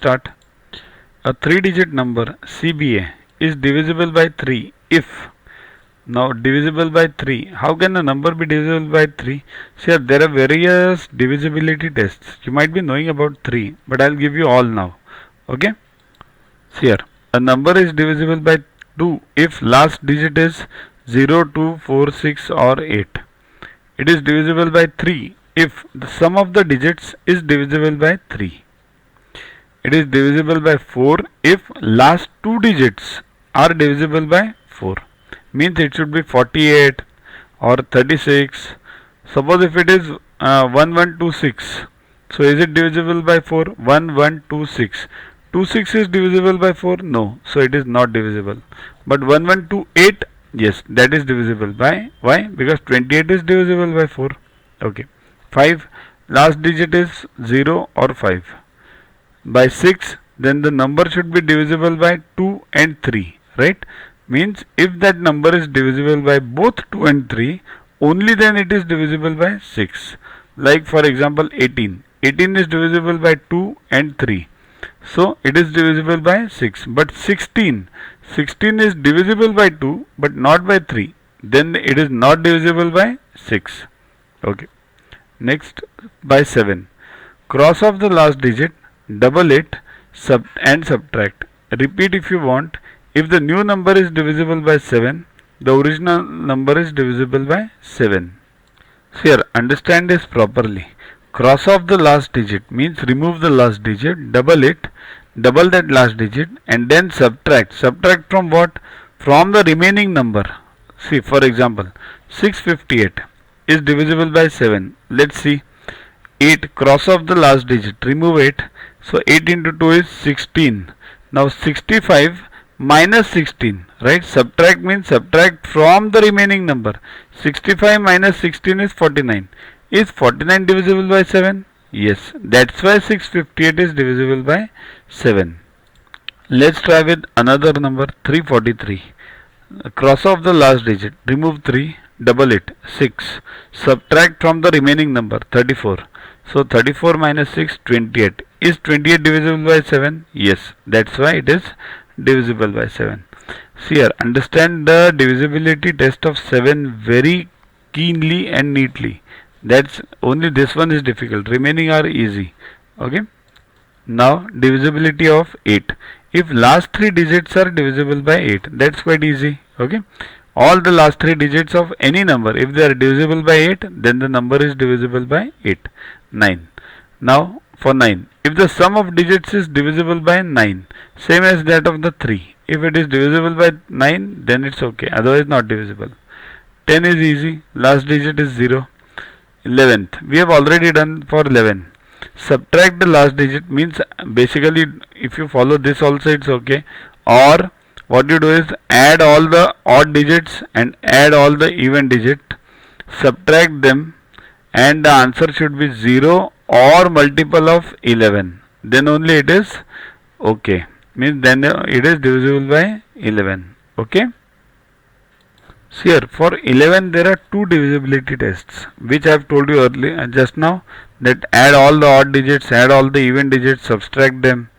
start. A 3-digit number CBA is divisible by 3 if. Now divisible by 3. How can a number be divisible by 3? See, there are various divisibility tests. You might be knowing about 3, but I'll give you all now. Okay? See here. A number is divisible by 2 if last digit is 0, 2, 4, 6 or 8. It is divisible by 3 if the sum of the digits is divisible by 3. It is divisible by 4 if last two digits are divisible by 4. Means it should be 48 or 36. Suppose if it is 1126. So is it divisible by 4? 1126. 26 is divisible by 4? No. So it is not divisible. But 1128, yes, that is divisible by. Why? Because 28 is divisible by 4. Okay. 5. Last digit is 0 or 5. By 6, then the number should be divisible by 2 and 3. Right? Means if that number is divisible by both 2 and 3, only then it is divisible by 6. Like for example 18. 18 is divisible by 2 and 3. So it is divisible by 6. But 16 is divisible by 2 but not by 3. Then it is not divisible by 6. Okay. Next, by 7. Cross off the last digit, double it, and subtract. Repeat if you want. If the new number is divisible by 7, the original number is divisible by 7. So here, understand this properly. Cross off the last digit means remove the last digit, double it, double that last digit and then subtract. Subtract from what? From the remaining number. See, for example, 658 is divisible by 7. Let's see. 8, cross off the last digit, remove 8. So 8 into 2 is 16. Now 65 minus 16, right? Subtract means subtract from the remaining number. 65 minus 16 is 49. Is 49 divisible by 7? Yes. That's why 658 is divisible by 7. Let's try with another number, 343. Cross off the last digit, remove 3, double it, 6. Subtract from the remaining number, 34. So 34 minus 6, 28. Is 28 divisible by 7? Yes. That's why it is divisible by 7. See here, understand the divisibility test of 7 very keenly and neatly. That's only this one is difficult. Remaining are easy. Okay. Now divisibility of 8. If last 3 digits are divisible by 8, that's quite easy. Okay. All the last 3 digits of any number, if they are divisible by 8, then the number is divisible by 8. 9. Now for 9. If the sum of digits is divisible by 9, same as that of the 3. If it is divisible by 9, then it's okay. Otherwise not divisible. 10 is easy. Last digit is 0. 11th. We have already done for 11. Subtract the last digit means basically if you follow this also it's okay. Or what you do is add all the odd digits and add all the even digit. Subtract them and the answer should be 0 or multiple of 11. Then only it is okay. Means then it is divisible by 11. Okay. So here for 11 there are two divisibility tests which I have told you earlier just now, that add all the odd digits, add all the even digits, subtract them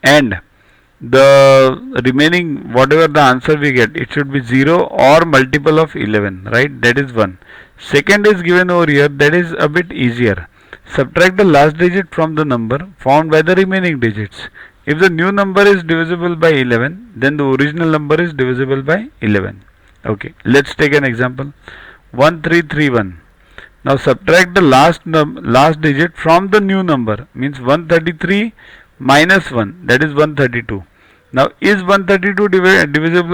and the remaining whatever the answer we get, it should be 0 or multiple of 11, right? That is 1. Second is given over here, that is a bit easier. Subtract the last digit from the number found by the remaining digits. If the new number is divisible by 11, then the original number is divisible by 11. Okay, let's take an example. 1331. Now subtract the last digit from the new number, means 133 minus 1, that is 132. Now is 132 divisible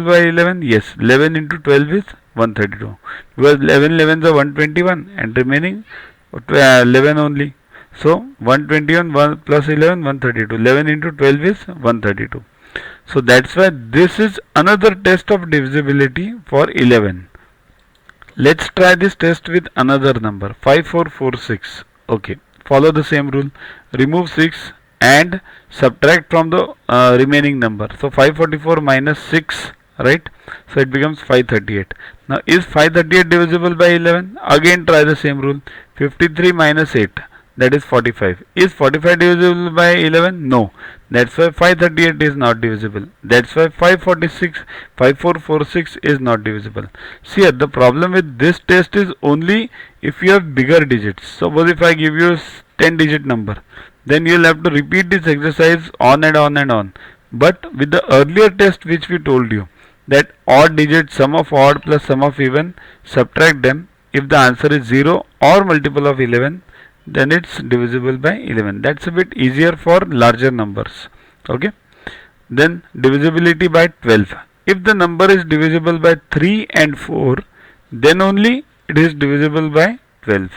by 11? Yes. 11 into 12 is 132. Because 11 11s are 121 and remaining 11 only. So 121 1 plus 11 132. 11 into 12 is 132. So that's why this is another test of divisibility for 11. Let's try this test with another number, 5446. Okay, follow the same rule. Remove 6 and subtract from the remaining number. So 544 minus 6, right? So it becomes 538. Now is 538 divisible by 11? Again try the same rule. 53 minus 8. that is 45. Is 45 divisible by 11? No. That's why 538 is not divisible. That's why 5446 is not divisible. See here, the problem with this test is only if you have bigger digits. Suppose if I give you a 10 digit number, then you will have to repeat this exercise on and on and on. But with the earlier test which we told you, that odd digits, sum of odd plus sum of even, subtract them. If the answer is 0 or multiple of 11, then it's divisible by 11. That's a bit easier for larger numbers. Okay. Then divisibility by 12. If the number is divisible by 3 and 4, then only it is divisible by 12.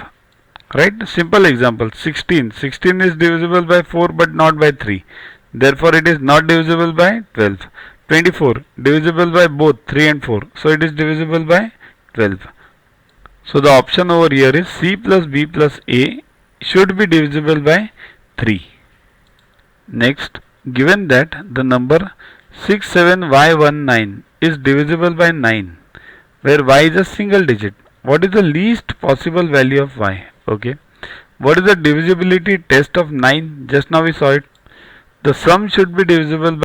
Right? Simple example. 16. 16 is divisible by 4 but not by 3. Therefore it is not divisible by 12. 24 divisible by both 3 and 4. So it is divisible by 12. So the option over here is C plus B plus A should be divisible by 3. Next, given that the number 67y19 is divisible by 9, where y is a single digit, what is the least possible value of y? Okay. What is the divisibility test of 9? Just now we saw it. The sum should be divisible by